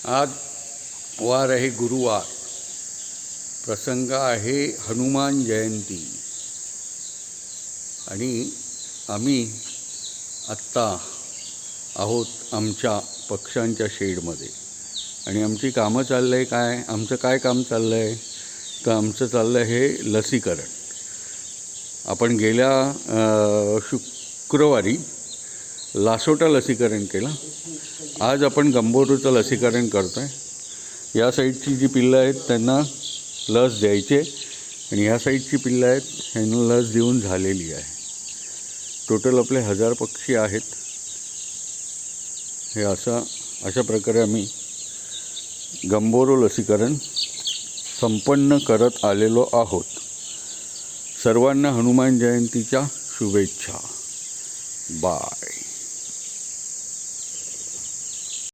आज वार आहे गुरुवार, प्रसंग आहे हनुमान जयंती आणि आम्ही आत्ता आहोत आमच्या पक्ष्यांच्या शेडमध्ये आणि आमची कामं चाललं आहे काय, आमचं काय काम चाललं आहे तर आमचं चाललं आहे हे लसीकरण. आपण गेल्या शुक्रवारी लासोटा लसीकरण केलं. आज आपण गंभोरूचं लसीकरण करतो आहे. या साईडची जी पिल्लं आहेत त्यांना लस द्यायचे आणि ह्या साईडची पिल्लं आहेत ह्यांना लस देऊन झालेली आहे. टोटल आपले 1000 पक्षी आहेत. हे अशा प्रकारे आम्ही गंभोरू लसीकरण संपन्न करत आलेलो आहोत. सर्वांना हनुमान जयंतीच्या शुभेच्छा. बाय.